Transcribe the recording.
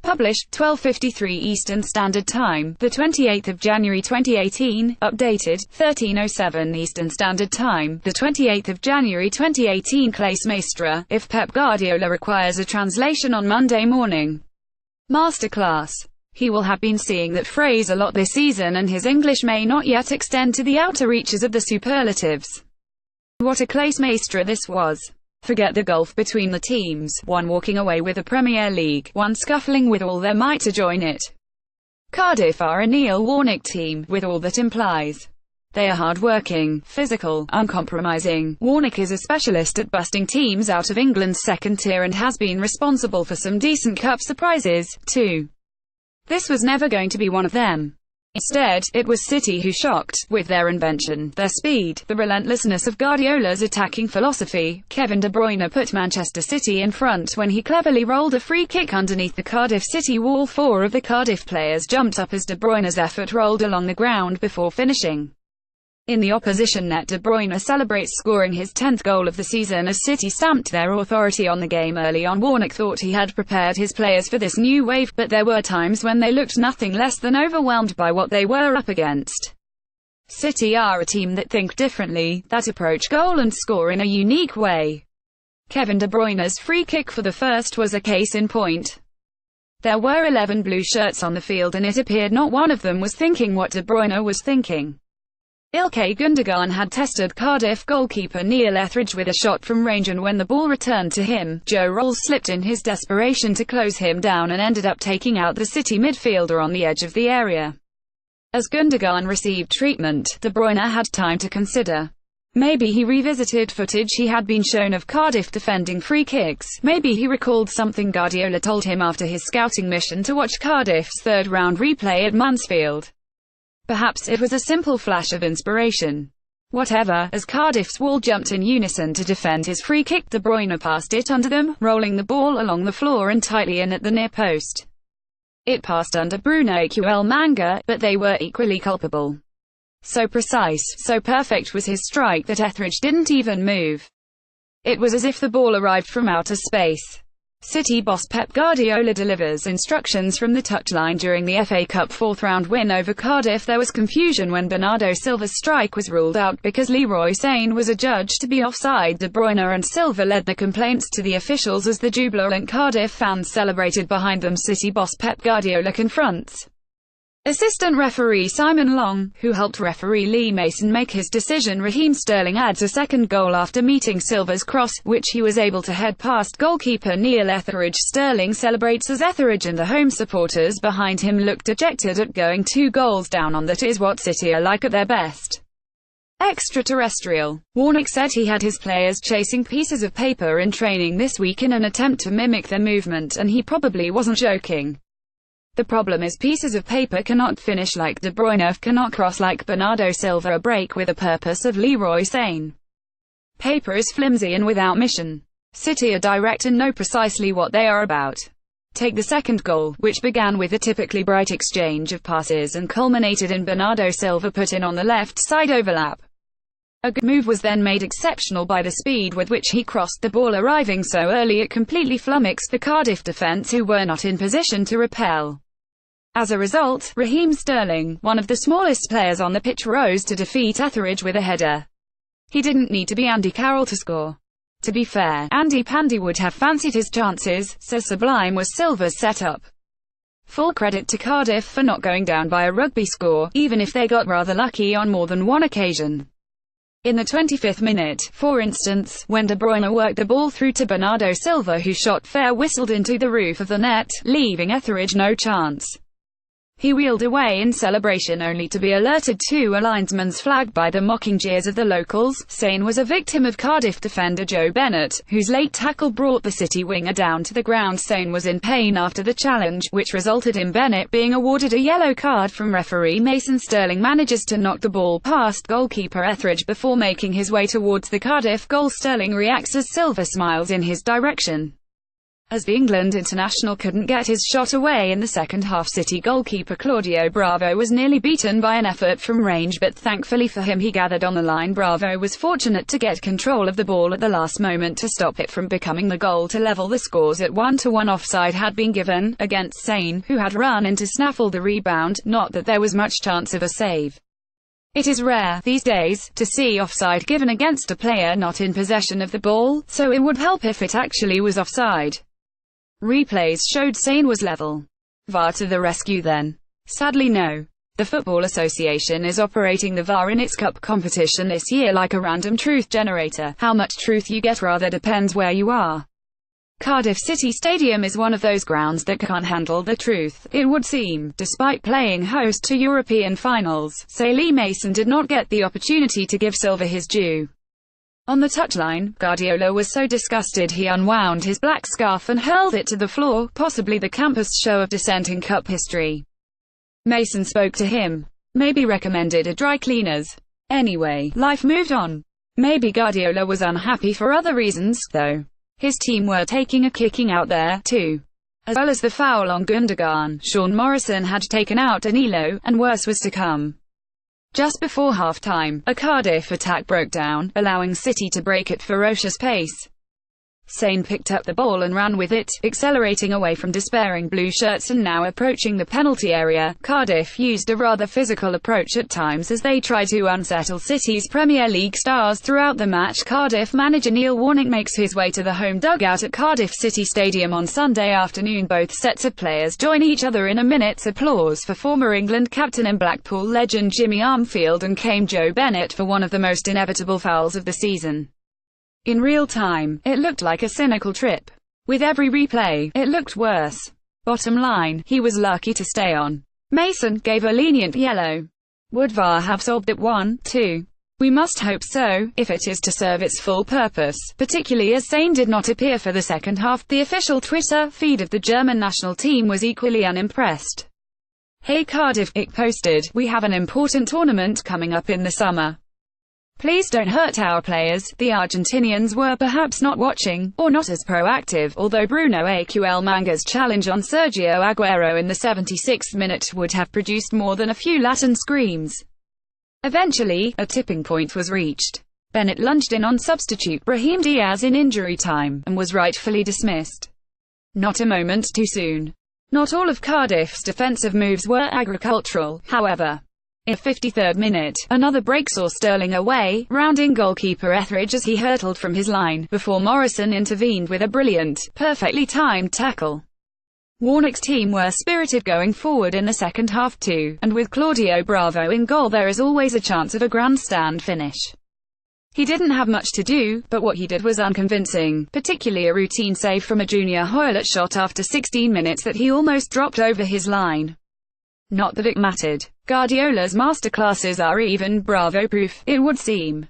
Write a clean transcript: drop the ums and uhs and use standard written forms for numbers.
Published, 12:53 Eastern Standard Time, the 28th of January 2018. Updated, 13:07 Eastern Standard Time, the 28th of January 2018. Clase maestra, if Pep Guardiola requires a translation on Monday morning. Masterclass. He will have been seeing that phrase a lot this season, and his English may not yet extend to the outer reaches of the superlatives. What a clase maestra this was. Forget the gulf between the teams, one walking away with the Premier League, one scuffling with all their might to join it. Cardiff are a Neil Warnock team, with all that implies. They are hard-working, physical, uncompromising. Warnock is a specialist at busting teams out of England's second tier and has been responsible for some decent cup surprises, too. This was never going to be one of them. Instead, it was City who shocked, with their invention, their speed, the relentlessness of Guardiola's attacking philosophy. Kevin De Bruyne put Manchester City in front when he cleverly rolled a free kick underneath the Cardiff City wall. Four of the Cardiff players jumped up as De Bruyne's effort rolled along the ground before finishing in the opposition net. De Bruyne celebrates scoring his 10th goal of the season as City stamped their authority on the game early on. Warnock thought he had prepared his players for this new wave, but there were times when they looked nothing less than overwhelmed by what they were up against. City are a team that think differently, that approach goal and score in a unique way. Kevin De Bruyne's free kick for the first was a case in point. There were 11 blue shirts on the field, and it appeared not one of them was thinking what De Bruyne was thinking. Ilkay Gundogan had tested Cardiff goalkeeper Neil Etheridge with a shot from range, and when the ball returned to him, Joe Rolls slipped in his desperation to close him down and ended up taking out the City midfielder on the edge of the area. As Gundogan received treatment, De Bruyne had time to consider. Maybe he revisited footage he had been shown of Cardiff defending free kicks. Maybe he recalled something Guardiola told him after his scouting mission to watch Cardiff's third-round replay at Mansfield. Perhaps it was a simple flash of inspiration. Whatever, as Cardiff's wall jumped in unison to defend his free kick, De Bruyne passed it under them, rolling the ball along the floor and tightly in at the near post. It passed under Bruyne and Manga, but they were equally culpable. So precise, so perfect was his strike that Etheridge didn't even move. It was as if the ball arrived from outer space. City boss Pep Guardiola delivers instructions from the touchline during the FA Cup fourth-round win over Cardiff. There was confusion when Bernardo Silva's strike was ruled out because Leroy Sane was adjudged to be offside. De Bruyne and Silva led the complaints to the officials as the jubilant Cardiff fans celebrated behind them. City boss Pep Guardiola confronts assistant referee Simon Long, who helped referee Lee Mason make his decision. Raheem Sterling adds a second goal after meeting Silva's cross, which he was able to head past goalkeeper Neil Etheridge. Sterling celebrates as Etheridge and the home supporters behind him look dejected at going 2 goals down on. That is what City are like at their best. Extraterrestrial. Warnock said he had his players chasing pieces of paper in training this week in an attempt to mimic their movement, and he probably wasn't joking. The problem is pieces of paper cannot finish like De Bruyne, cannot cross like Bernardo Silva, or break with a purpose of Leroy Sane. Paper is flimsy and without mission. City are direct and know precisely what they are about. Take the second goal, which began with a typically bright exchange of passes and culminated in Bernardo Silva put in on the left side overlap. A good move was then made exceptional by the speed with which he crossed the ball, arriving so early it completely flummoxed the Cardiff defence, who were not in position to repel. As a result, Raheem Sterling, one of the smallest players on the pitch, rose to defeat Etheridge with a header. He didn't need to be Andy Carroll to score. To be fair, Andy Pandy would have fancied his chances, so sublime was Silva's setup. Full credit to Cardiff for not going down by a rugby score, even if they got rather lucky on more than one occasion. In the 25th minute, for instance, when De Bruyne worked the ball through to Bernardo Silva, who shot fair whistled into the roof of the net, leaving Etheridge no chance. He wheeled away in celebration only to be alerted to a linesman's flag by the mocking jeers of the locals. Sane was a victim of Cardiff defender Joe Bennett, whose late tackle brought the City winger down to the ground. Sane was in pain after the challenge, which resulted in Bennett being awarded a yellow card from referee Mason. Sterling manages to knock the ball past goalkeeper Etheridge before making his way towards the Cardiff goal. Sterling reacts as Silva smiles in his direction. As the England international couldn't get his shot away in the second half, City goalkeeper Claudio Bravo was nearly beaten by an effort from range, but thankfully for him he gathered on the line. Bravo was fortunate to get control of the ball at the last moment to stop it from becoming the goal to level the scores at 1-1. Offside had been given against Sane, who had run in to snaffle the rebound, not that there was much chance of a save. It is rare, these days, to see offside given against a player not in possession of the ball, so it would help if it actually was offside. Replays showed Sane was level. VAR to the rescue then? Sadly no. The Football Association is operating the VAR in its cup competition this year like a random truth generator. How much truth you get rather depends where you are. Cardiff City Stadium is one of those grounds that can't handle the truth, it would seem. Despite playing host to European finals, Lee Mason did not get the opportunity to give Silva his due. On the touchline, Guardiola was so disgusted he unwound his black scarf and hurled it to the floor, possibly the campus show of dissent in cup history. Mason spoke to him. Maybe recommended a dry cleaners. Anyway, life moved on. Maybe Guardiola was unhappy for other reasons, though. His team were taking a kicking out there, too. As well as the foul on Gundogan, Sean Morrison had taken out Danilo, and worse was to come. Just before half-time, a Cardiff attack broke down, allowing City to break at ferocious pace. Sane picked up the ball and ran with it, accelerating away from despairing blue shirts and now approaching the penalty area. Cardiff used a rather physical approach at times as they tried to unsettle City's Premier League stars throughout the match. Cardiff manager Neil Warnock makes his way to the home dugout at Cardiff City Stadium on Sunday afternoon. Both sets of players join each other in a minute's applause for former England captain and Blackpool legend Jimmy Armfield and Kame Joe Bennett for one of the most inevitable fouls of the season. In real time, it looked like a cynical trip. With every replay, it looked worse. Bottom line, he was lucky to stay on. Mason gave a lenient yellow. Would VAR have solved it? 1-2. We must hope so, if it is to serve its full purpose, particularly as Sane did not appear for the second half. The official Twitter feed of the German national team was equally unimpressed. Hey Cardiff, it posted, we have an important tournament coming up in the summer. Please don't hurt our players. The Argentinians were perhaps not watching, or not as proactive, although Bruno Aqlmanga's challenge on Sergio Aguero in the 76th minute would have produced more than a few Latin screams. Eventually, a tipping point was reached. Bennett lunged in on substitute Brahim Diaz in injury time, and was rightfully dismissed. Not a moment too soon. Not all of Cardiff's defensive moves were agricultural, however. In the 53rd minute, another break saw Sterling away, rounding goalkeeper Etheridge as he hurtled from his line, before Morrison intervened with a brilliant, perfectly timed tackle. Warnock's team were spirited going forward in the second half too, and with Claudio Bravo in goal there is always a chance of a grandstand finish. He didn't have much to do, but what he did was unconvincing, particularly a routine save from a Junior Hoilett shot after 16 minutes that he almost dropped over his line. Not that it mattered. Guardiola's masterclasses are even Bravo-proof, it would seem.